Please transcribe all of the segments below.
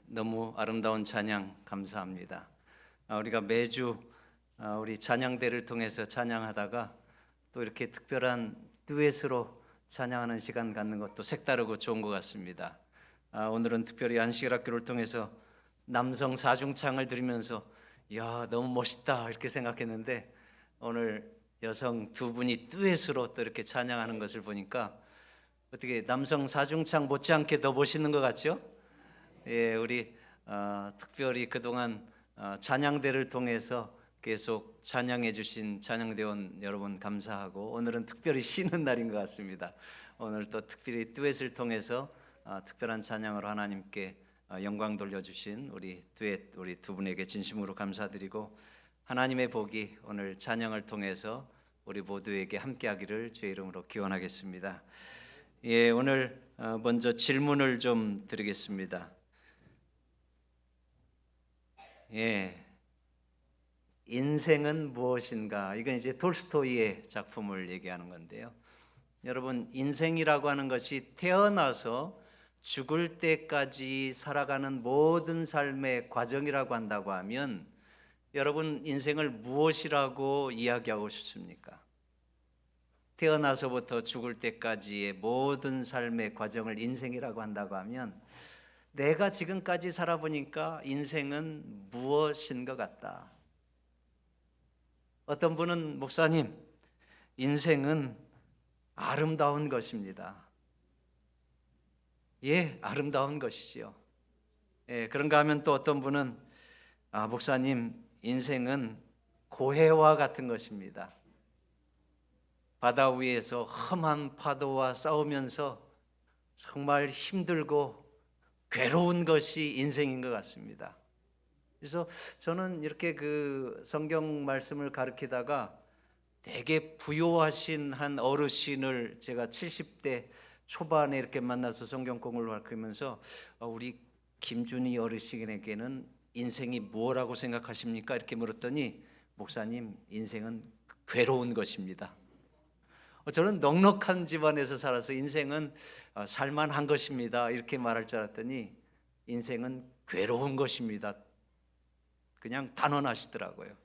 너무 아름다운 찬양 감사합니다. 우리가 매주 우리 찬양대를 통해서 찬양하다가 또 이렇게 특별한 듀엣으로 찬양하는 시간 갖는 것도 색다르고 좋은 것 같습니다. 오늘은 특별히 안식일학교를 통해서 남성 사중창을 들으면서 너무 멋있다 이렇게 생각했는데 오늘 여성 두 분이 듀엣으로 또 이렇게 찬양하는 것을 보니까 어떻게 남성 사중창 못지않게 더 멋있는 것 같죠? 우리 특별히 그동안 찬양대를 통해서 계속 찬양해 주신 찬양대원 여러분 감사하고 오늘은 특별히 쉬는 날인 것 같습니다. 오늘 또 특별히 듀엣을 통해서 특별한 찬양으로 하나님께 영광 돌려주신 우리 듀엣 우리 두 분에게 진심으로 감사드리고 하나님의 복이 오늘 찬양을 통해서 우리 모두에게 함께하기를 주의 이름으로 기원하겠습니다. 오늘 먼저 질문을 좀 드리겠습니다. 인생은 무엇인가? 이건 이제 톨스토이의 작품을 얘기하는 건데요. 여러분, 인생이라고 하는 것이 태어나서 죽을 때까지 살아가는 모든 삶의 과정이라고 한다고 하면 여러분, 인생을 무엇이라고 이야기하고 싶습니까? 태어나서부터 죽을 때까지의 모든 삶의 과정을 인생이라고 한다고 하면 내가 지금까지 살아보니까 인생은 무엇인 것 같다. 어떤 분은 목사님, 인생은 아름다운 것입니다. 아름다운 것이지요. 그런가 하면 또 어떤 분은 목사님, 인생은 고해와 같은 것입니다. 바다 위에서 험한 파도와 싸우면서 정말 힘들고 괴로운 것이 인생인 것 같습니다. 그래서 저는 이렇게 그 성경 말씀을 가르치다가 되게 부유하신 한 어르신을 제가 70대 초반에 이렇게 만나서 성경 공부를 가르치면서 우리 김준희 어르신에게는 인생이 뭐라고 생각하십니까? 이렇게 물었더니 목사님, 인생은 괴로운 것입니다. 저는 넉넉한 집안에서 살아서 인생은 살만한 것입니다 이렇게 말할 줄 알았더니 인생은 괴로운 것입니다 그냥 단언하시더라고요.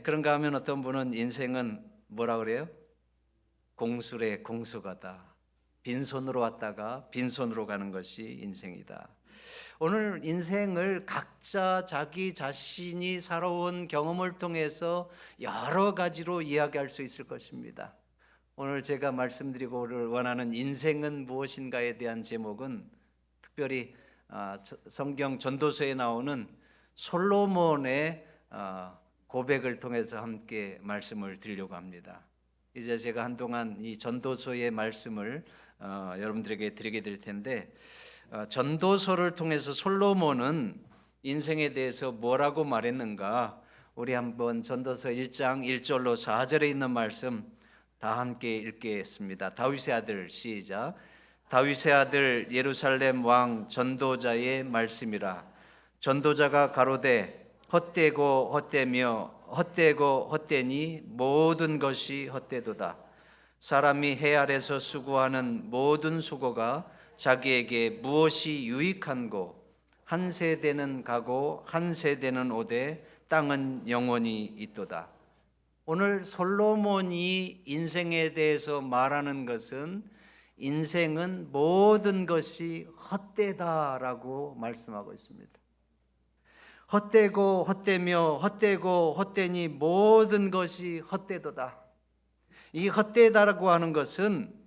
그런가 하면 어떤 분은 인생은 뭐라 그래요? 공술의 공수가다. 빈손으로 왔다가 빈손으로 가는 것이 인생이다. 오늘 인생을 각자 자기 자신이 살아온 경험을 통해서 여러 가지로 이야기할 수 있을 것입니다. 오늘 제가 말씀드리고를 원하는 인생은 무엇인가에 대한 제목은 특별히 성경 전도서에 나오는 솔로몬의 고백을 통해서 함께 말씀을 드리려고 합니다. 이제 제가 한동안 이 전도서의 말씀을 여러분들에게 드리게 될 텐데 전도서를 통해서 솔로몬은 인생에 대해서 뭐라고 말했는가? 우리 한번 전도서 1장 1절로 4절에 있는 말씀 다 함께 읽겠습니다. 다윗의 아들 시작. 다윗의 아들 예루살렘 왕 전도자의 말씀이라. 전도자가 가로되 헛되고 헛되며 헛되고 헛되니 모든 것이 헛되도다. 사람이 해 아래서 수고하는 모든 수고가 자기에게 무엇이 유익한고 한 세대는 가고 한 세대는 오되 땅은 영원히 있도다. 오늘 솔로몬이 인생에 대해서 말하는 것은 인생은 모든 것이 헛되다라고 말씀하고 있습니다. 헛되고 헛되며 헛되고 헛되니 모든 것이 헛되도다. 이 헛되다라고 하는 것은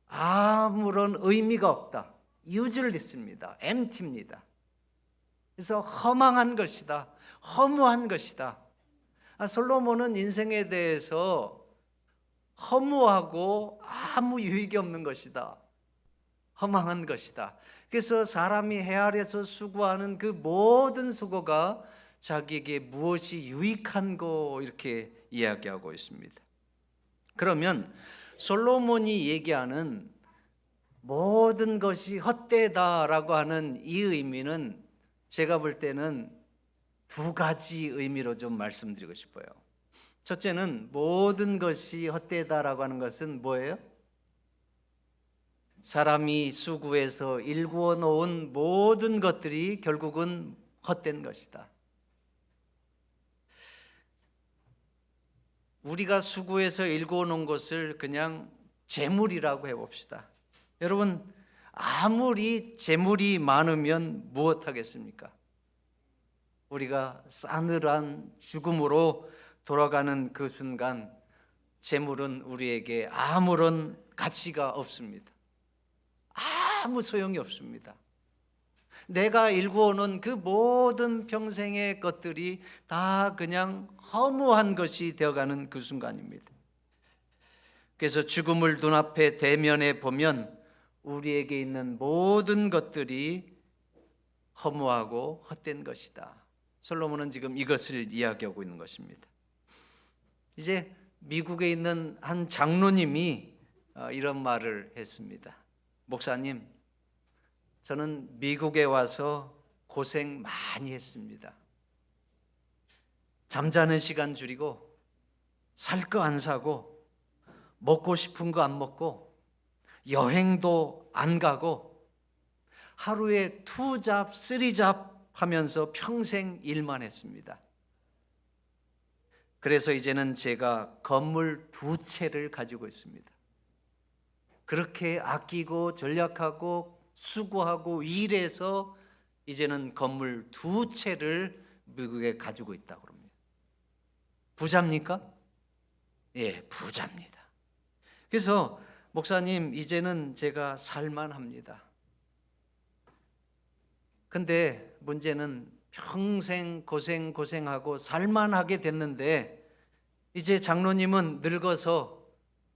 아무런 의미가 없다. useless입니다. empty입니다. 그래서 허망한 것이다. 허무한 것이다. 솔로몬은 인생에 대해서 허무하고 아무 유익이 없는 것이다. 허망한 것이다. 그래서 사람이 해 아래서 수고하는 그 모든 수고가 자기에게 무엇이 유익한고 이렇게 이야기하고 있습니다. 그러면 솔로몬이 얘기하는 모든 것이 헛되다라고 하는 이 의미는 제가 볼 때는 두 가지 의미로 좀 말씀드리고 싶어요. 첫째는 모든 것이 헛되다라고 하는 것은 뭐예요? 사람이 수고해서 일구어 놓은 모든 것들이 결국은 헛된 것이다. 우리가 수고해서 일구어 놓은 것을 그냥 재물이라고 해봅시다. 여러분, 아무리 재물이 많으면 무엇하겠습니까? 우리가 싸늘한 죽음으로 돌아가는 그 순간 재물은 우리에게 아무런 가치가 없습니다. 아무 소용이 없습니다. 내가 일구어놓은 그 모든 평생의 것들이 다 그냥 허무한 것이 되어가는 그 순간입니다. 그래서 죽음을 눈앞에 대면해 보면 우리에게 있는 모든 것들이 허무하고 헛된 것이다. 솔로몬은 지금 이것을 이야기하고 있는 것입니다. 이제 미국에 있는 한 장로님이 이런 말을 했습니다. 목사님, 저는 미국에 와서 고생 많이 했습니다. 잠자는 시간 줄이고 살 거 안 사고 먹고 싶은 거 안 먹고 여행도 안 가고 하루에 2잡, 3잡 하면서 평생 일만 했습니다. 그래서 이제는 제가 건물 2채를 가지고 있습니다. 그렇게 아끼고 전략하고 수고하고 일해서 이제는 건물 2채를 미국에 가지고 있다고 합니다. 부자입니까? 예, 부자입니다. 그래서 목사님, 이제는 제가 살만합니다. 근데 문제는 평생 고생하고 살만하게 됐는데 이제 장로님은 늙어서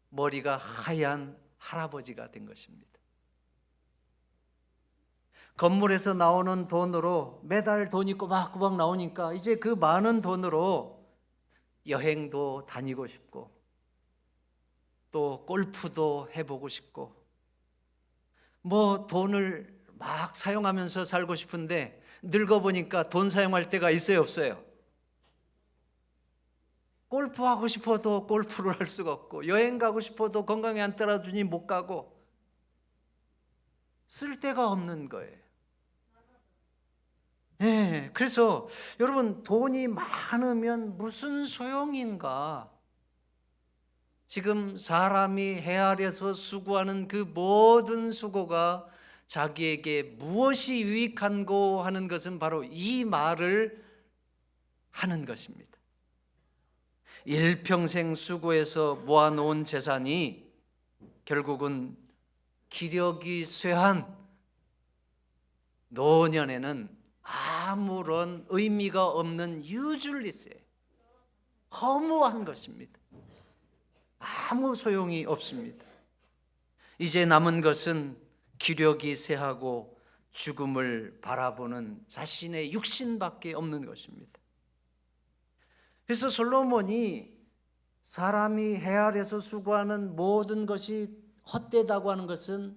머리가 하얀 할아버지가 된 것입니다. 건물에서 나오는 돈으로 매달 돈이 꼬박꼬박 나오니까 이제 그 많은 돈으로 여행도 다니고 싶고 또 골프도 해보고 싶고 뭐 돈을 막 사용하면서 살고 싶은데 늙어보니까 돈 사용할 때가 있어요, 없어요? 골프하고 싶어도 골프를 할 수가 없고 여행 가고 싶어도 건강이 안 따라주니 못 가고 쓸 데가 없는 거예요. 예, 그래서 여러분, 돈이 많으면 무슨 소용인가? 지금 사람이 헤아려서 수고하는 그 모든 수고가 자기에게 무엇이 유익한고 하는 것은 바로 이 말을 하는 것입니다. 일평생 수고해서 모아놓은 재산이 결국은 기력이 쇠한 노년에는 아무런 의미가 없는 유줄리스예요. 허무한 것입니다. 아무 소용이 없습니다. 이제 남은 것은 기력이 쇠하고 죽음을 바라보는 자신의 육신밖에 없는 것입니다. 그래서 솔로몬이 사람이 헤아려서 수고하는 모든 것이 헛되다고 하는 것은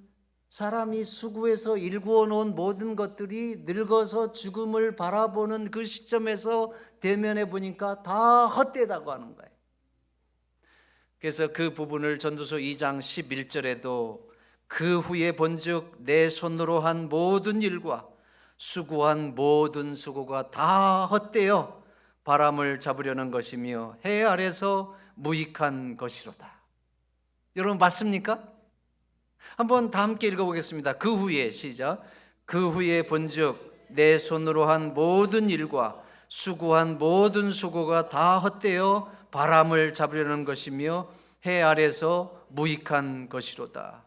사람이 수고해서 일구어 놓은 모든 것들이 늙어서 죽음을 바라보는 그 시점에서 대면해 보니까 다 헛되다고 하는 거예요. 그래서 그 부분을 전도서 2장 11절에도 그 후에 본즉 내 손으로 한 모든 일과 수고한 모든 수고가 다 헛되어 바람을 잡으려는 것이며 해 아래서 무익한 것이로다. 여러분 맞습니까? 한번 다 함께 읽어보겠습니다. 그 후에 시작. 그 후에 본즉 내 손으로 한 모든 일과 수고한 모든 수고가 다 헛되어 바람을 잡으려는 것이며 해 아래서 무익한 것이로다.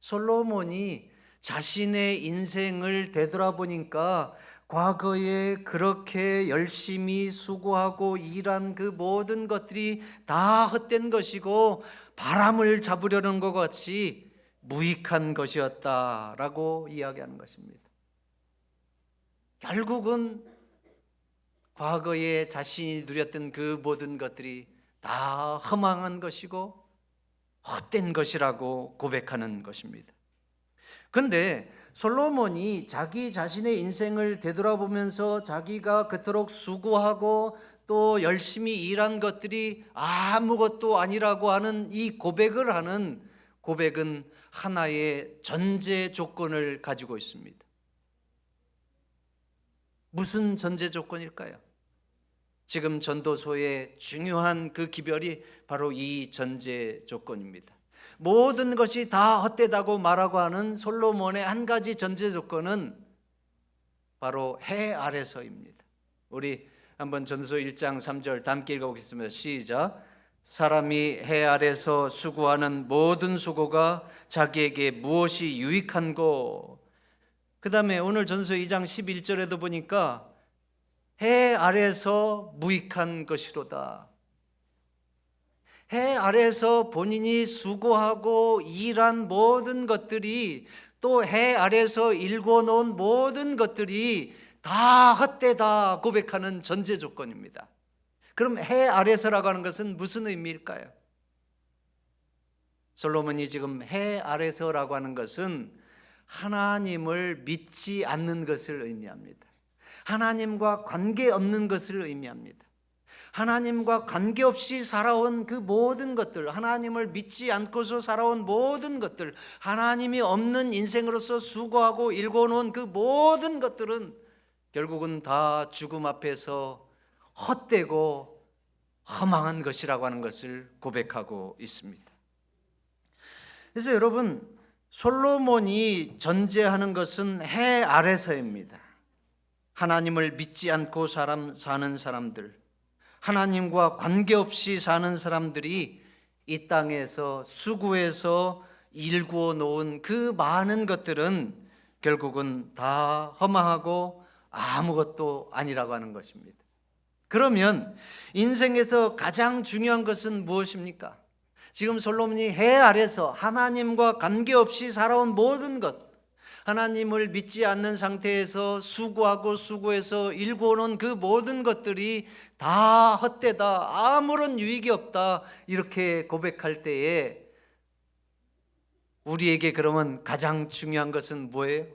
솔로몬이 자신의 인생을 되돌아보니까 과거에 그렇게 열심히 수고하고 일한 그 모든 것들이 다 헛된 것이고 바람을 잡으려는 것 같이 무익한 것이었다라고 이야기하는 것입니다. 결국은 과거에 자신이 누렸던 그 모든 것들이 다 허망한 것이고 헛된 것이라고 고백하는 것입니다. 그런데 솔로몬이 자기 자신의 인생을 되돌아보면서 자기가 그토록 수고하고 또 열심히 일한 것들이 아무것도 아니라고 하는 이 고백을 하는 고백은 하나의 전제 조건을 가지고 있습니다. 무슨 전제 조건일까요? 지금 전도서의 중요한 그 기별이 바로 이 전제 조건입니다. 모든 것이 다 헛되다고 말하고 하는 솔로몬의 한 가지 전제 조건은 바로 해 아래서입니다. 우리 한번 전도서 1장 3절 다 함께 읽어보겠습니다. 시작. 사람이 해 아래서 수고하는 모든 수고가 자기에게 무엇이 유익한고. 그 다음에 오늘 전도서 2장 11절에도 보니까 해 아래서 무익한 것이로다. 해 아래서 본인이 수고하고 일한 모든 것들이, 또 해 아래서 일궈놓은 모든 것들이 다 헛되다 고백하는 전제 조건입니다. 그럼 해 아래서라고 하는 것은 무슨 의미일까요? 솔로몬이 지금 해 아래서라고 하는 것은 하나님을 믿지 않는 것을 의미합니다. 하나님과 관계없는 것을 의미합니다. 하나님과 관계없이 살아온 그 모든 것들, 하나님을 믿지 않고서 살아온 모든 것들, 하나님이 없는 인생으로서 수고하고 일궈놓은 그 모든 것들은 결국은 다 죽음 앞에서 헛되고 허망한 것이라고 하는 것을 고백하고 있습니다. 그래서 여러분, 솔로몬이 전제하는 것은 해 아래서입니다. 하나님을 믿지 않고 사는 사람들, 하나님과 관계없이 사는 사람들이 이 땅에서 수고해서 일구어 놓은 그 많은 것들은 결국은 다 허망하고 아무것도 아니라고 하는 것입니다. 그러면 인생에서 가장 중요한 것은 무엇입니까? 지금 솔로몬이 해 아래서 하나님과 관계없이 살아온 모든 것, 하나님을 믿지 않는 상태에서 수고해서 일궈놓은 그 모든 것들이 다 헛되다, 아무런 유익이 없다, 이렇게 고백할 때에 우리에게 그러면 가장 중요한 것은 뭐예요?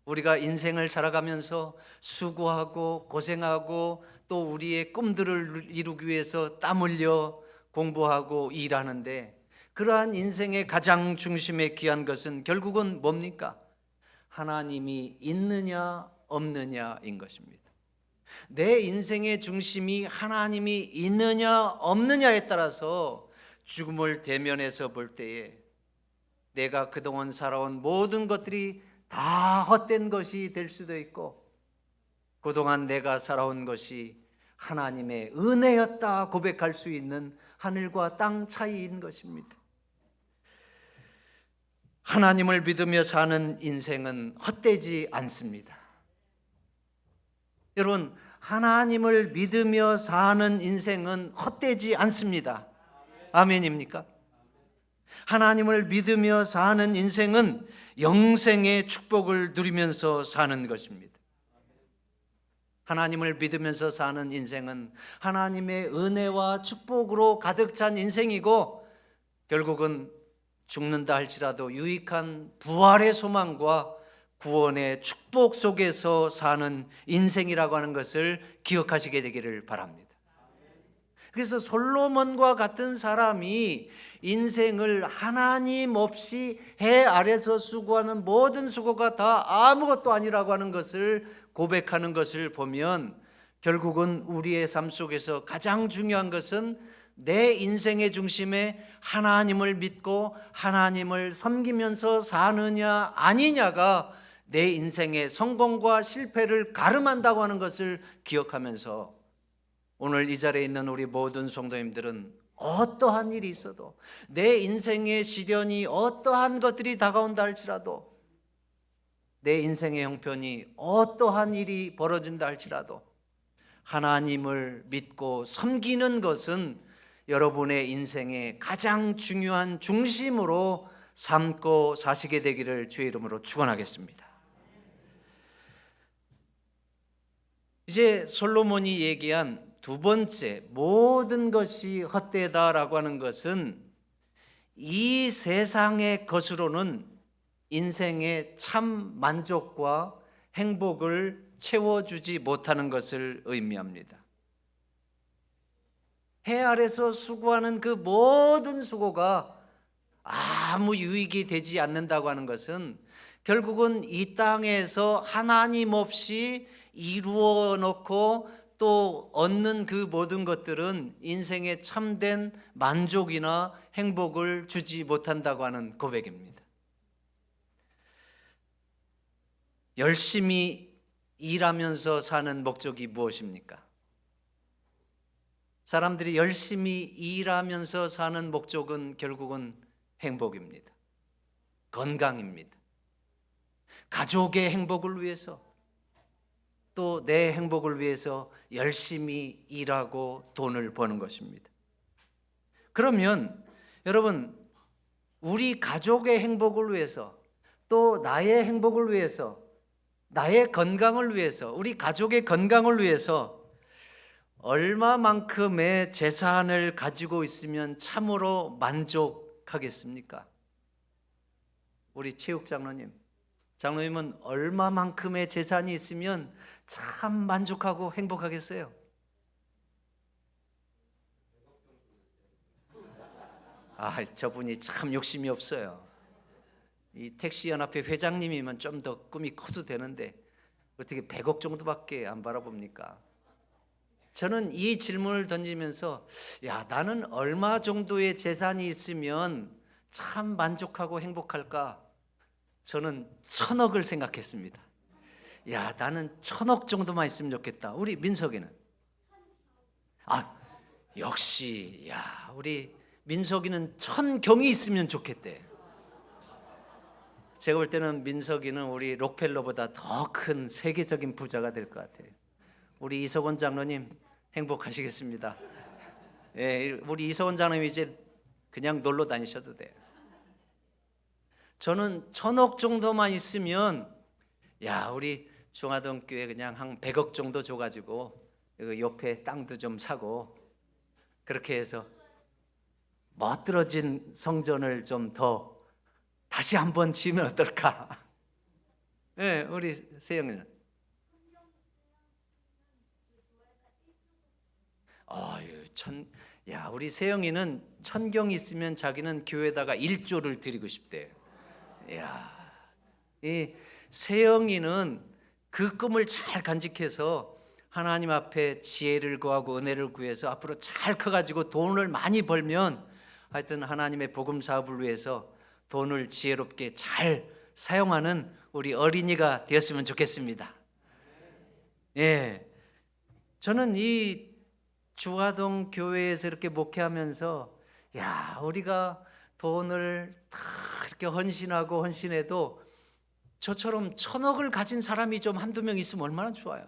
우리가 인생을 살아가면서 수고하고 고생하고 또 우리의 꿈들을 이루기 위해서 땀 흘려 공부하고 일하는데, 그러한 인생의 가장 중심에 귀한 것은 결국은 뭡니까? 하나님이 있느냐 없느냐인 것입니다. 내 인생의 중심이 하나님이 있느냐 없느냐에 따라서 죽음을 대면해서 볼 때에 내가 그동안 살아온 모든 것들이 다 헛된 것이 될 수도 있고, 그동안 내가 살아온 것이 하나님의 은혜였다 고백할 수 있는 하늘과 땅 차이인 것입니다. 하나님을 믿으며 사는 인생은 헛되지 않습니다. 여러분, 하나님을 믿으며 사는 인생은 헛되지 않습니다. 아멘입니까? 하나님을 믿으며 사는 인생은 영생의 축복을 누리면서 사는 것입니다. 하나님을 믿으면서 사는 인생은 하나님의 은혜와 축복으로 가득 찬 인생이고, 결국은 죽는다 할지라도 유익한 부활의 소망과 구원의 축복 속에서 사는 인생이라고 하는 것을 기억하시게 되기를 바랍니다. 그래서 솔로몬과 같은 사람이 인생을 하나님 없이 해 아래서 수고하는 모든 수고가 다 아무것도 아니라고 하는 것을 고백하는 것을 보면, 결국은 우리의 삶 속에서 가장 중요한 것은 내 인생의 중심에 하나님을 믿고 하나님을 섬기면서 사느냐 아니냐가 내 인생의 성공과 실패를 가름한다고 하는 것을 기억하면서, 오늘 이 자리에 있는 우리 모든 성도님들은 어떠한 일이 있어도, 내 인생의 시련이 어떠한 것들이 다가온다 할지라도, 내 인생의 형편이 어떠한 일이 벌어진다 할지라도 하나님을 믿고 섬기는 것은 여러분의 인생의 가장 중요한 중심으로 삼고 사시게 되기를 주의 이름으로 축원하겠습니다. 이제 솔로몬이 얘기한 두 번째, 모든 것이 헛되다라고 하는 것은 이 세상의 것으로는 인생의 참 만족과 행복을 채워주지 못하는 것을 의미합니다. 해 아래서 수고하는 그 모든 수고가 아무 유익이 되지 않는다고 하는 것은 결국은 이 땅에서 하나님 없이 이루어 놓고 또 얻는 그 모든 것들은 인생의 참된 만족이나 행복을 주지 못한다고 하는 고백입니다. 열심히 일하면서 사는 목적이 무엇입니까? 사람들이 열심히 일하면서 사는 목적은 결국은 행복입니다. 건강입니다. 가족의 행복을 위해서 또 내 행복을 위해서 열심히 일하고 돈을 버는 것입니다. 그러면 여러분, 우리 가족의 행복을 위해서 또 나의 행복을 위해서 나의 건강을 위해서 우리 가족의 건강을 위해서 얼마만큼의 재산을 가지고 있으면 참으로 만족하겠습니까? 우리 체육 장로님은 얼마만큼의 재산이 있으면 참 만족하고 행복하겠어요? 저분이 참 욕심이 없어요. 이 택시연합회 회장님이면 좀 더 꿈이 커도 되는데 어떻게 100억 정도밖에 안 바라봅니까? 저는 이 질문을 던지면서 나는 얼마 정도의 재산이 있으면 참 만족하고 행복할까? 저는 1000억을 생각했습니다. 나는 1000억 정도만 있으면 좋겠다. 우리 민석이는? 역시 우리 민석이는 1000경이 있으면 좋겠대. 제가 볼 때는 민석이는 우리 록펠러보다 더 큰 세계적인 부자가 될 것 같아요. 우리 이석원 장로님 행복하시겠습니다. 우리 이석원 장로님 이제 그냥 놀러 다니셔도 돼요. 저는 1000억 정도만 있으면 우리 중화동 교회 그냥 한 100억 정도 줘가지고 옆에 땅도 좀 사고 그렇게 해서 멋들어진 성전을 좀 더 다시 한번 지으면 어떨까? 우리 세영이는? 우리 세영이는 1000경 있으면 자기는 교회에다가 1조를 드리고 싶대요. 이 세영이는 그 꿈을 잘 간직해서 하나님 앞에 지혜를 구하고 은혜를 구해서 앞으로 잘 커가지고 돈을 많이 벌면 하여튼 하나님의 복음 사업을 위해서 돈을 지혜롭게 잘 사용하는 우리 어린이가 되었으면 좋겠습니다. 저는 이 주화동 교회에서 이렇게 목회하면서 우리가 돈을 다 이렇게 헌신해도 저처럼 1000억을 가진 사람이 좀 한두 명 있으면 얼마나 좋아요.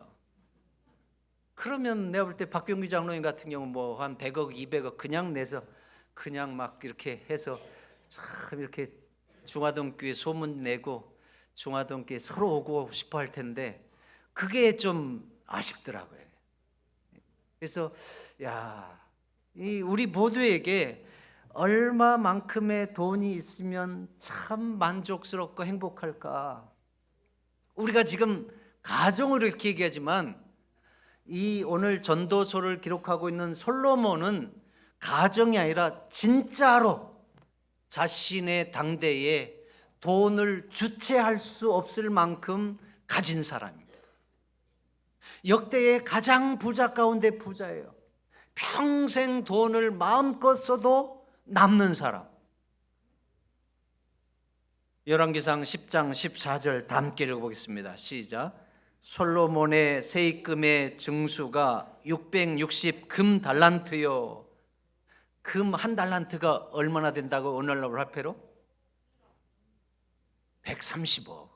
그러면 내가 볼 때 박병규 장로님 같은 경우는 뭐 한 100억, 200억 그냥 내서 그냥 막 이렇게 해서 참 이렇게 중화동 교회 소문 내고 중화동 교회 서로 오고 싶어 할 텐데 그게 좀 아쉽더라고요. 그래서 이 우리 모두에게 얼마만큼의 돈이 있으면 참 만족스럽고 행복할까? 우리가 지금 가정으로 이렇게 얘기하지만 이 오늘 전도서를 기록하고 있는 솔로몬은 가정이 아니라 진짜로 자신의 당대에 돈을 주체할 수 없을 만큼 가진 사람입니다. 역대의 가장 부자 가운데 부자예요. 평생 돈을 마음껏 써도 남는 사람. 열왕기상 10장 14절 다 함께 읽어보겠습니다. 시작. 솔로몬의 세입금의 증수가 660 금 달란트요. 금 한 달란트가 얼마나 된다고 오늘날 화폐로? 130억.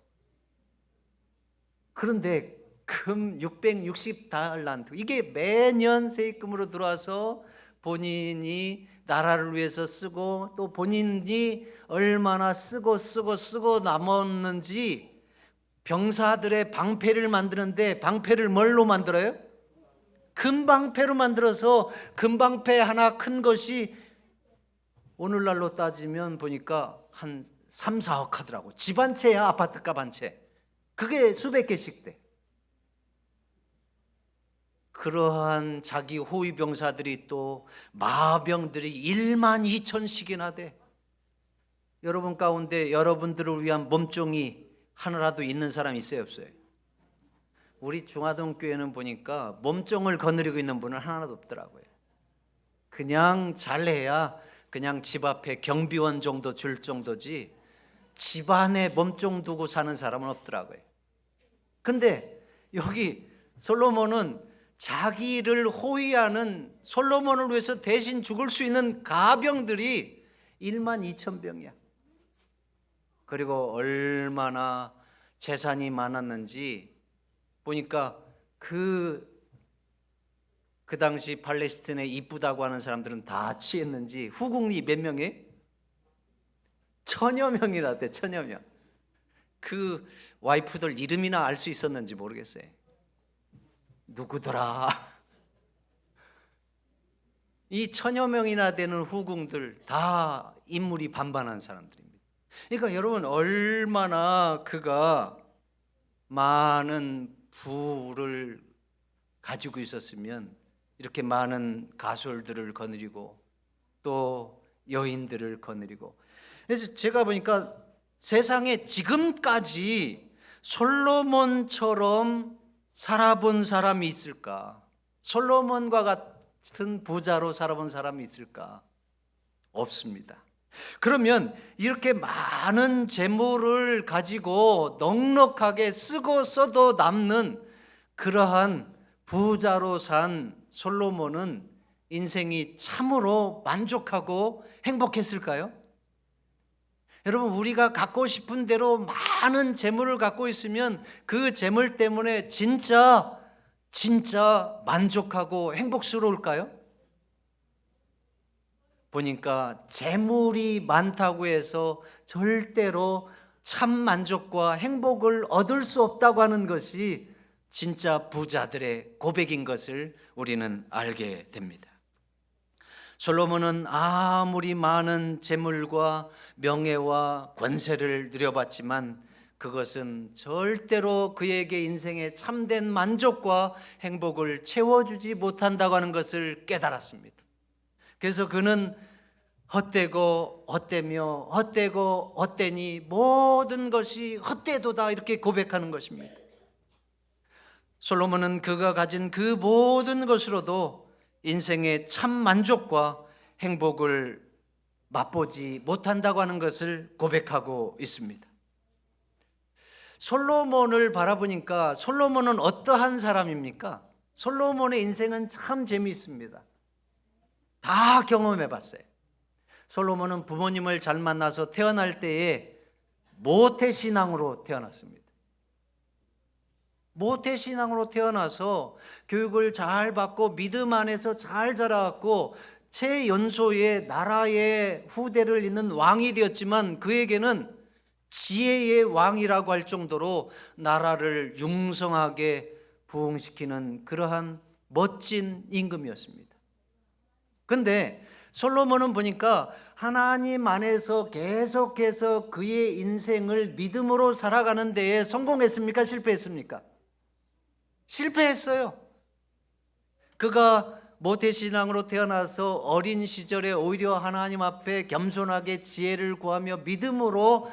그런데 금 660 달란트, 이게 매년 세입금으로 들어와서 본인이 나라를 위해서 쓰고 또 본인이 얼마나 쓰고 남았는지 병사들의 방패를 만드는데 방패를 뭘로 만들어요? 금방패로 만들어서 금방패 하나 큰 것이 오늘날로 따지면 보니까 한 3, 4억 하더라고. 집 한 채야, 아파트값 한 채. 그게 수백 개씩 돼. 그러한 자기 호위 병사들이 또 마병들이 1만 2천씩이나 돼. 여러분 가운데 여러분들을 위한 몸종이 하나라도 있는 사람 있어요, 없어요? 우리 중화동 교회는 보니까 몸종을 거느리고 있는 분은 하나도 없더라고요. 그냥 잘해야 그냥 집 앞에 경비원 정도 줄 정도지 집안에 몸종 두고 사는 사람은 없더라고요. 근데 여기 솔로몬은 자기를 호위하는, 솔로몬을 위해서 대신 죽을 수 있는 가병들이 12,000병이야. 그리고 얼마나 재산이 많았는지 보니까 그 당시 팔레스틴에 이쁘다고 하는 사람들은 다 취했는지 후궁이 몇 명이에요? 1,000여 명이라대. 1,000여 명. 그 와이프들 이름이나 알 수 있었는지 모르겠어요. 누구더라? 이 1,000여 명이나 되는 후궁들 다 인물이 반반한 사람들입니다. 그러니까 여러분, 얼마나 그가 많은 부를 가지고 있었으면 이렇게 많은 가솔들을 거느리고 또 여인들을 거느리고. 그래서 제가 보니까 세상에 지금까지 솔로몬처럼 살아본 사람이 있을까? 솔로몬과 같은 부자로 살아본 사람이 있을까? 없습니다. 그러면 이렇게 많은 재물을 가지고 넉넉하게 쓰고 써도 남는 그러한 부자로 산 솔로몬은 인생이 참으로 만족하고 행복했을까요? 여러분, 우리가 갖고 싶은 대로 많은 재물을 갖고 있으면 그 재물 때문에 진짜 만족하고 행복스러울까요? 보니까 재물이 많다고 해서 절대로 참 만족과 행복을 얻을 수 없다고 하는 것이 진짜 부자들의 고백인 것을 우리는 알게 됩니다. 솔로몬은 아무리 많은 재물과 명예와 권세를 누려봤지만 그것은 절대로 그에게 인생의 참된 만족과 행복을 채워주지 못한다고 하는 것을 깨달았습니다. 그래서 그는 헛되고 헛되며 헛되고 헛되니 모든 것이 헛되도다, 이렇게 고백하는 것입니다. 솔로몬은 그가 가진 그 모든 것으로도 인생의 참 만족과 행복을 맛보지 못한다고 하는 것을 고백하고 있습니다. 솔로몬을 바라보니까 솔로몬은 어떠한 사람입니까? 솔로몬의 인생은 참 재미있습니다. 다 경험해 봤어요. 솔로몬은 부모님을 잘 만나서 태어날 때에 모태신앙으로 태어났습니다. 모태신앙으로 태어나서 교육을 잘 받고 믿음 안에서 잘 자라왔고 최연소의 나라의 후대를 잇는 왕이 되었지만 그에게는 지혜의 왕이라고 할 정도로 나라를 융성하게 부흥시키는 그러한 멋진 임금이었습니다. 그런데 솔로몬은 보니까 하나님 안에서 계속해서 그의 인생을 믿음으로 살아가는 데에 성공했습니까? 실패했습니까? 실패했어요. 그가 모태신앙으로 태어나서 어린 시절에 오히려 하나님 앞에 겸손하게 지혜를 구하며 믿음으로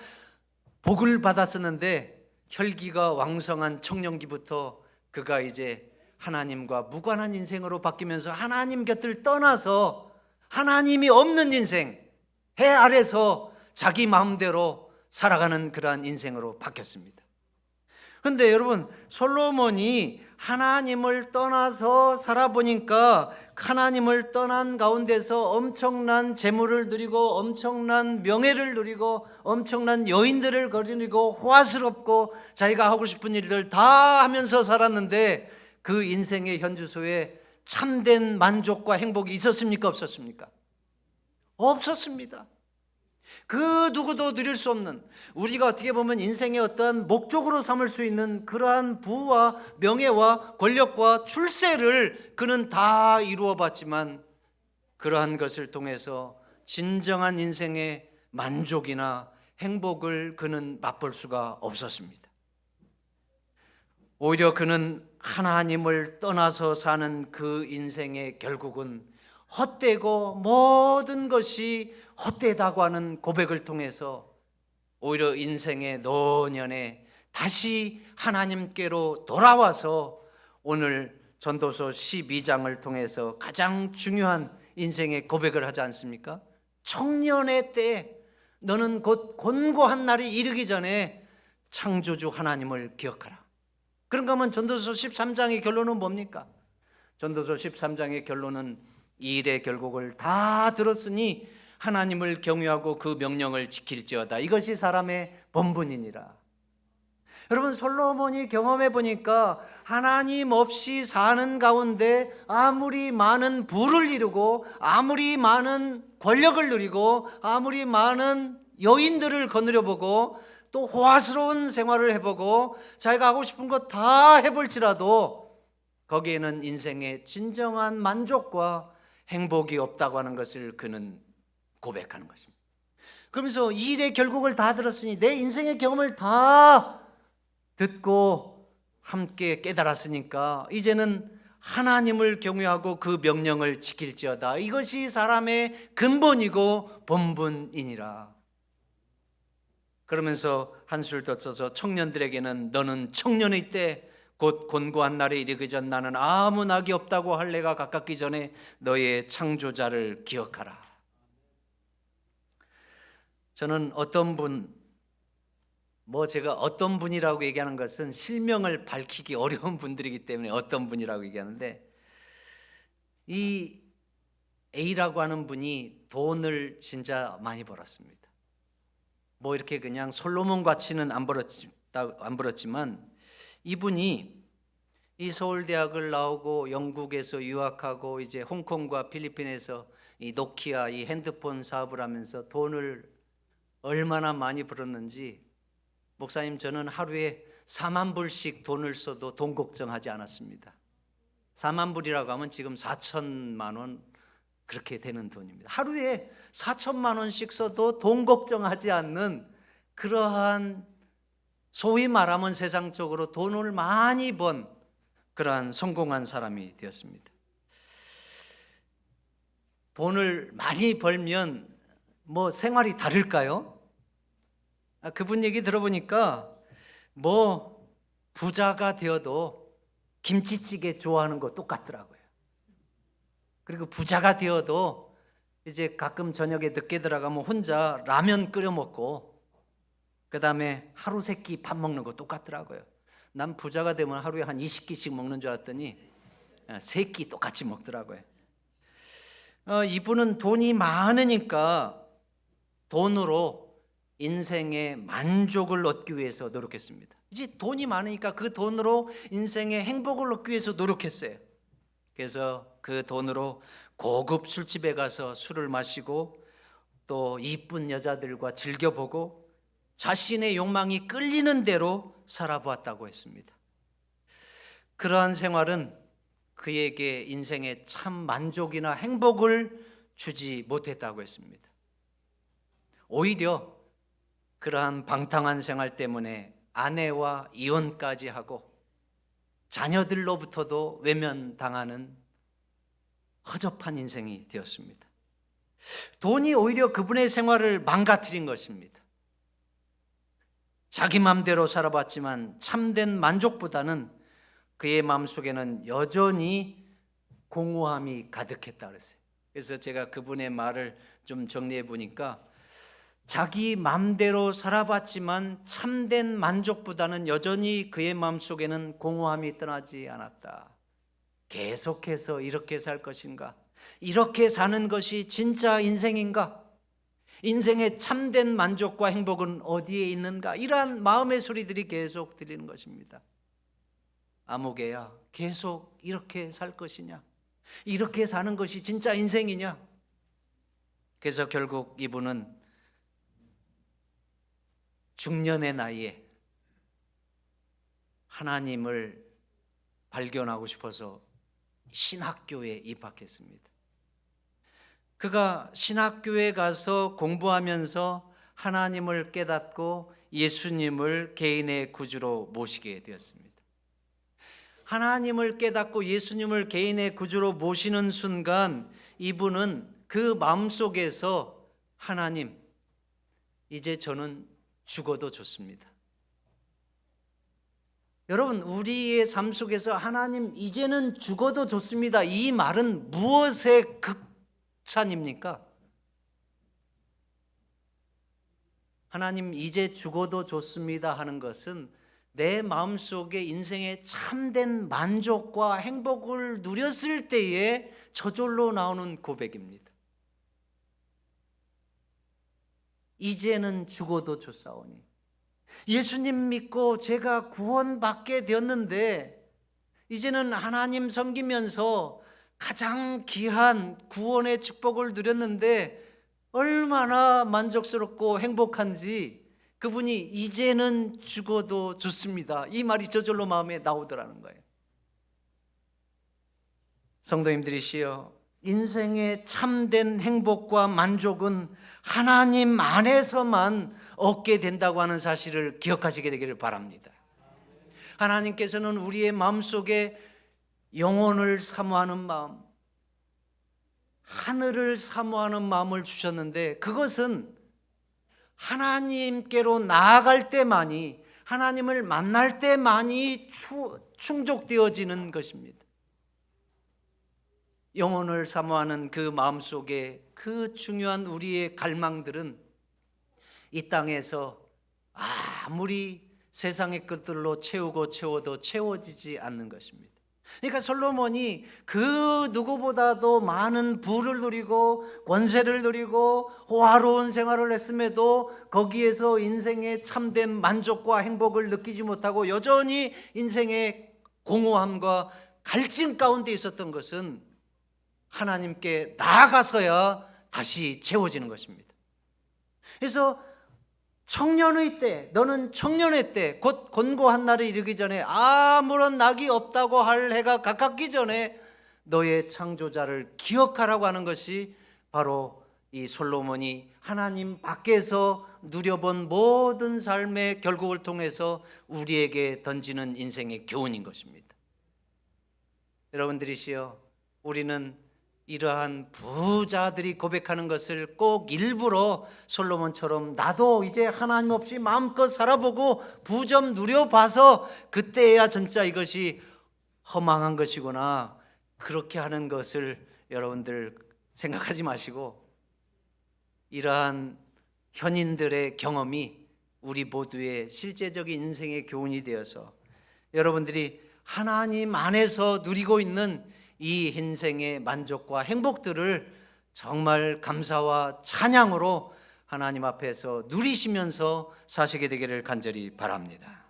복을 받았었는데 혈기가 왕성한 청년기부터 그가 이제 하나님과 무관한 인생으로 바뀌면서 하나님 곁을 떠나서 하나님이 없는 인생, 해 아래서 자기 마음대로 살아가는 그러한 인생으로 바뀌었습니다. 그런데 여러분, 솔로몬이 하나님을 떠나서 살아보니까 하나님을 떠난 가운데서 엄청난 재물을 누리고 엄청난 명예를 누리고 엄청난 여인들을 거느리고 호화스럽고 자기가 하고 싶은 일들 다 하면서 살았는데 그 인생의 현주소에 참된 만족과 행복이 있었습니까? 없었습니까? 없었습니다. 그 누구도 누릴 수 없는, 우리가 어떻게 보면 인생의 어떠한 목적으로 삼을 수 있는 그러한 부와 명예와 권력과 출세를 그는 다 이루어 봤지만 그러한 것을 통해서 진정한 인생의 만족이나 행복을 그는 맛볼 수가 없었습니다. 오히려 그는 하나님을 떠나서 사는 그 인생의 결국은 헛되고 모든 것이 헛되다고 하는 고백을 통해서 오히려 인생의 노년에 다시 하나님께로 돌아와서 오늘 전도서 12장을 통해서 가장 중요한 인생의 고백을 하지 않습니까? 청년의 때에 너는 곧 곤고한 날이 이르기 전에 창조주 하나님을 기억하라. 그런가 하면 전도서 13장의 결론은 뭡니까? 전도서 13장의 결론은 이 일의 결국을 다 들었으니 하나님을 경외하고 그 명령을 지킬지어다. 이것이 사람의 본분이니라. 여러분, 솔로몬이 경험해 보니까 하나님 없이 사는 가운데 아무리 많은 부를 이루고 아무리 많은 권력을 누리고 아무리 많은 여인들을 거느려 보고 또 호화스러운 생활을 해보고 자기가 하고 싶은 거 다 해볼지라도 거기에는 인생의 진정한 만족과 행복이 없다고 하는 것을 그는 고백하는 것입니다. 그러면서 이 일의 결국을 다 들었으니, 내 인생의 경험을 다 듣고 함께 깨달았으니까 이제는 하나님을 경외하고 그 명령을 지킬지어다. 이것이 사람의 근본이고 본분이니라. 그러면서 한술 더 써서 청년들에게는 너는 청년의 때 곧 곤고한 날에 이르기 전 나는 아무 낙이 없다고 할 내가 가깝기 전에 너의 창조자를 기억하라. 저는 제가 어떤 분이라고 얘기하는 것은 실명을 밝히기 어려운 분들이기 때문에 어떤 분이라고 얘기하는데, 이 A라고 하는 분이 돈을 진짜 많이 벌었습니다. 이렇게 그냥 솔로몬 같이는 안 벌었지만 이분이 이 서울대학을 나오고 영국에서 유학하고 이제 홍콩과 필리핀에서 이 노키아 이 핸드폰 사업을 하면서 돈을 얼마나 많이 벌었는지, 목사님, 저는 하루에 4만 불씩 돈을 써도 돈 걱정하지 않았습니다. 4만 불이라고 하면 지금 4천만 원 그렇게 되는 돈입니다. 하루에 4천만 원씩 써도 돈 걱정하지 않는 그러한, 소위 말하면 세상적으로 돈을 많이 번 그러한 성공한 사람이 되었습니다. 돈을 많이 벌면 생활이 다를까요? 그분 얘기 들어보니까 부자가 되어도 김치찌개 좋아하는 거 똑같더라고요. 그리고 부자가 되어도 이제 가끔 저녁에 늦게 들어가면 혼자 라면 끓여 먹고 그 다음에 하루 세 끼 밥 먹는 거 똑같더라고요. 난 부자가 되면 하루에 한 20끼씩 먹는 줄 알았더니 3끼 똑같이 먹더라고요. 이분은 돈이 많으니까 돈으로 인생의 만족을 얻기 위해서 노력했습니다. 이제 돈이 많으니까 그 돈으로 인생의 행복을 얻기 위해서 노력했어요. 그래서 그 돈으로 고급 술집에 가서 술을 마시고 또 이쁜 여자들과 즐겨보고 자신의 욕망이 끌리는 대로 살아보았다고 했습니다. 그러한 생활은 그에게 인생에 참 만족이나 행복을 주지 못했다고 했습니다. 오히려 그러한 방탕한 생활 때문에 아내와 이혼까지 하고 자녀들로부터도 외면당하는 허접한 인생이 되었습니다. 돈이 오히려 그분의 생활을 망가뜨린 것입니다. 자기 마음대로 살아봤지만 참된 만족보다는 그의 마음속에는 여전히 공허함이 가득했다 그랬어요. 그래서 제가 그분의 말을 좀 정리해 보니까, 자기 마음대로 살아봤지만 참된 만족보다는 여전히 그의 마음속에는 공허함이 떠나지 않았다. 계속해서 이렇게 살 것인가? 이렇게 사는 것이 진짜 인생인가? 인생의 참된 만족과 행복은 어디에 있는가? 이러한 마음의 소리들이 계속 들리는 것입니다. 아무개야, 계속 이렇게 살 것이냐? 이렇게 사는 것이 진짜 인생이냐? 그래서 결국 이분은 중년의 나이에 하나님을 발견하고 싶어서 신학교에 입학했습니다. 그가 신학교에 가서 공부하면서 하나님을 깨닫고 예수님을 개인의 구주로 모시게 되었습니다. 하나님을 깨닫고 예수님을 개인의 구주로 모시는 순간 이분은 그 마음속에서 하나님, 이제 저는 죽어도 좋습니다. 여러분, 우리의 삶 속에서 하나님, 이제는 죽어도 좋습니다, 이 말은 무엇의 극찬입니까? 하나님, 이제 죽어도 좋습니다 하는 것은 내 마음속에 인생의 참된 만족과 행복을 누렸을 때에 저절로 나오는 고백입니다. 이제는 죽어도 좋사오니, 예수님 믿고 제가 구원받게 되었는데 이제는 하나님 섬기면서 가장 귀한 구원의 축복을 누렸는데 얼마나 만족스럽고 행복한지, 그분이 이제는 죽어도 좋습니다, 이 말이 저절로 마음에 나오더라는 거예요. 성도님들이시여, 인생의 참된 행복과 만족은 하나님 안에서만 얻게 된다고 하는 사실을 기억하시게 되기를 바랍니다. 하나님께서는 우리의 마음속에 영혼을 사모하는 마음, 하늘을 사모하는 마음을 주셨는데, 그것은 하나님께로 나아갈 때만이, 하나님을 만날 때만이 충족되어지는 것입니다. 영혼을 사모하는 그 마음속에 그 중요한 우리의 갈망들은 이 땅에서 아무리 세상의 것들로 채워도 채워지지 않는 것입니다. 그러니까 솔로몬이 그 누구보다도 많은 부를 누리고 권세를 누리고 호화로운 생활을 했음에도 거기에서 인생의 참된 만족과 행복을 느끼지 못하고 여전히 인생의 공허함과 갈증 가운데 있었던 것은 하나님께 나아가서야 다시 채워지는 것입니다. 그래서 청년의 때, 너는 청년의 때, 곧 곤고한 날이 이르기 전에, 아무런 낙이 없다고 할 해가 가깝기 전에 너의 창조자를 기억하라고 하는 것이 바로 이 솔로몬이 하나님 밖에서 누려본 모든 삶의 결국을 통해서 우리에게 던지는 인생의 교훈인 것입니다. 여러분들이시여, 우리는 이러한 부자들이 고백하는 것을 꼭 일부러 솔로몬처럼 나도 이제 하나님 없이 마음껏 살아보고 부 좀 누려봐서 그때야 진짜 이것이 허망한 것이구나, 그렇게 하는 것을 여러분들 생각하지 마시고, 이러한 현인들의 경험이 우리 모두의 실제적인 인생의 교훈이 되어서 여러분들이 하나님 안에서 누리고 있는 이 인생의 만족과 행복들을 정말 감사와 찬양으로 하나님 앞에서 누리시면서 사시게 되기를 간절히 바랍니다.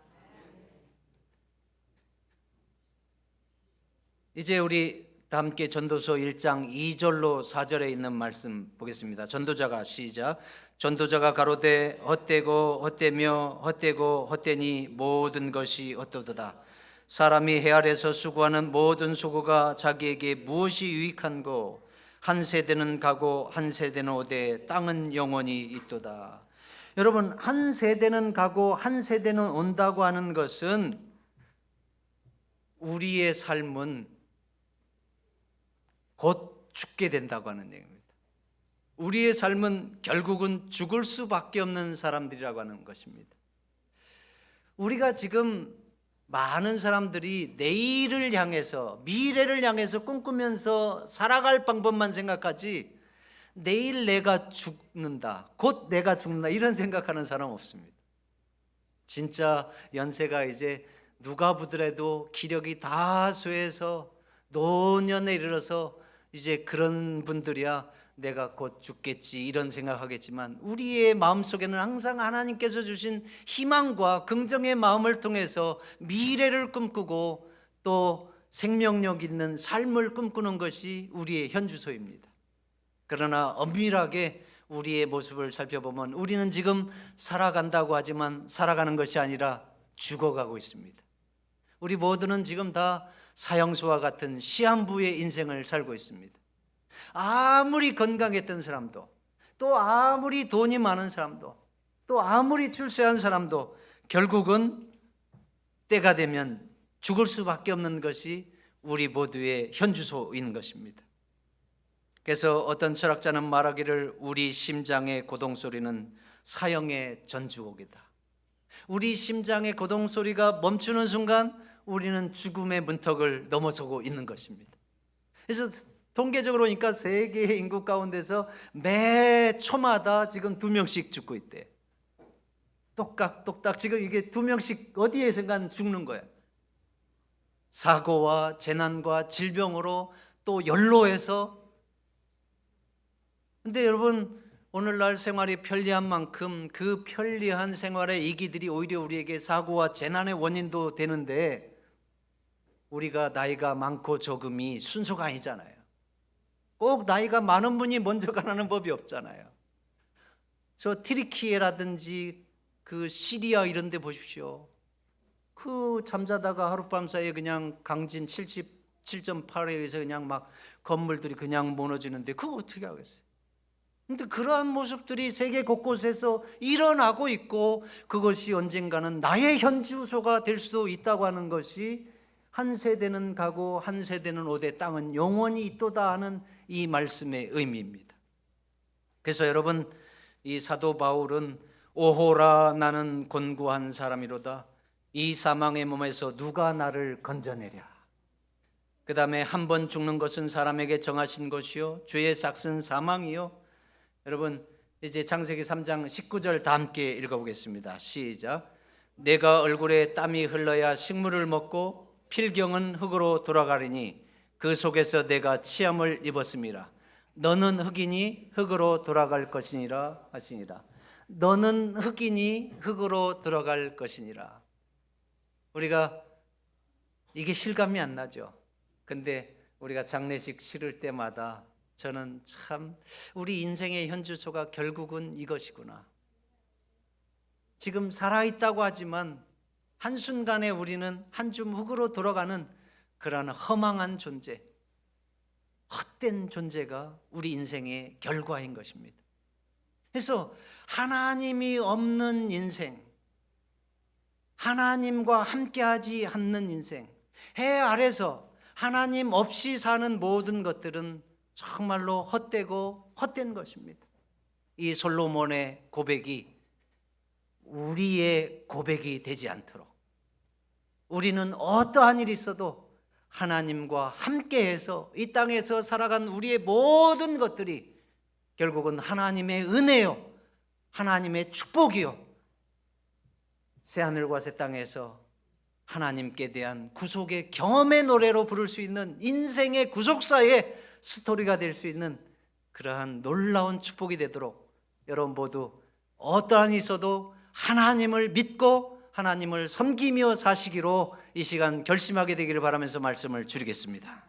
이제 우리 다 함께 전도서 1장 2절로 4절에 있는 말씀 보겠습니다. 전도자가 시작. 전도자가 가로되 헛되고 헛되며 헛되고 헛되니 모든 것이 헛되도다. 사람이 해 아래서 수고하는 모든 수고가 자기에게 무엇이 유익한고, 한 세대는 가고 한 세대는 오되 땅은 영원히 있도다. 여러분, 한 세대는 가고 한 세대는 온다고 하는 것은 우리의 삶은 곧 죽게 된다고 하는 얘기입니다. 우리의 삶은 결국은 죽을 수밖에 없는 사람들이라고 하는 것입니다. 우리가 지금 많은 사람들이 내일을 향해서, 미래를 향해서 꿈꾸면서 살아갈 방법만 생각하지, 내일 내가 죽는다, 곧 내가 죽는다, 이런 생각하는 사람 없습니다. 진짜 연세가 이제 누가 보더라도 기력이 다 쇠해서 노년에 이르러서 이제 그런 분들이야 내가 곧 죽겠지 이런 생각하겠지만, 우리의 마음속에는 항상 하나님께서 주신 희망과 긍정의 마음을 통해서 미래를 꿈꾸고 또 생명력 있는 삶을 꿈꾸는 것이 우리의 현주소입니다. 그러나 엄밀하게 우리의 모습을 살펴보면 우리는 지금 살아간다고 하지만 살아가는 것이 아니라 죽어가고 있습니다. 우리 모두는 지금 다 사형수와 같은 시한부의 인생을 살고 있습니다. 아무리 건강했던 사람도, 또 아무리 돈이 많은 사람도, 또 아무리 출세한 사람도 결국은 때가 되면 죽을 수밖에 없는 것이 우리 모두의 현주소인 것입니다. 그래서 어떤 철학자는 말하기를 우리 심장의 고동소리는 사형의 전주곡이다. 우리 심장의 고동소리가 멈추는 순간 우리는 죽음의 문턱을 넘어서고 있는 것입니다. 그래서 통계적으로 보니까 세계의 인구 가운데서 매 초마다 지금 2명씩 죽고 있대. 똑딱똑딱 지금 이게 2명씩 어디에선가 죽는 거야. 사고와 재난과 질병으로 또 연로해서. 근데 여러분, 오늘날 생활이 편리한 만큼 그 편리한 생활의 이기들이 오히려 우리에게 사고와 재난의 원인도 되는데, 우리가 나이가 많고 적음이 순서가 아니잖아요. 꼭 나이가 많은 분이 먼저 가라는 법이 없잖아요. 저 튀르키예라든지 그 시리아 이런 데 보십시오. 그 잠자다가 하룻밤 사이에 그냥 강진 77.8에 의해서 그냥 막 건물들이 그냥 무너지는데 그거 어떻게 하겠어요? 근데 그러한 모습들이 세계 곳곳에서 일어나고 있고, 그것이 언젠가는 나의 현주소가 될 수도 있다고 하는 것이 한 세대는 가고 한 세대는 오되 땅은 영원히 있도다 하는 이 말씀의 의미입니다. 그래서 여러분, 이 사도 바울은 오호라 나는 곤고한 사람이로다. 이 사망의 몸에서 누가 나를 건져내랴. 그 다음에 한 번 죽는 것은 사람에게 정하신 것이요 죄의 삭은 사망이요. 여러분, 이제 창세기 3장 19절 다 함께 읽어보겠습니다. 시작. 내가 얼굴에 땀이 흘러야 식물을 먹고 필경은 흙으로 돌아가리니 그 속에서 내가 치함을 입었음이라. 너는 흙이니 흙으로 돌아갈 것이니라 하시니라. 너는 흙이니 흙으로 들어갈 것이니라. 우리가 이게 실감이 안 나죠. 근데 우리가 장례식 치를 때마다 저는 참 우리 인생의 현주소가 결국은 이것이구나. 지금 살아있다고 하지만 한순간에 우리는 한 줌 흙으로 돌아가는 그러한 허망한 존재, 헛된 존재가 우리 인생의 결과인 것입니다. 그래서 하나님이 없는 인생, 하나님과 함께하지 않는 인생, 해 아래서 하나님 없이 사는 모든 것들은 정말로 헛되고 헛된 것입니다. 이 솔로몬의 고백이 우리의 고백이 되지 않도록, 우리는 어떠한 일이 있어도 하나님과 함께해서 이 땅에서 살아간 우리의 모든 것들이 결국은 하나님의 은혜요, 하나님의 축복이요, 새하늘과 새 땅에서 하나님께 대한 구속의 경험의 노래로 부를 수 있는 인생의 구속사의 스토리가 될 수 있는 그러한 놀라운 축복이 되도록 여러분 모두 어떠한 있어도 하나님을 믿고 하나님을 섬기며 사시기로 이 시간 결심하게 되기를 바라면서 말씀을 줄이겠습니다.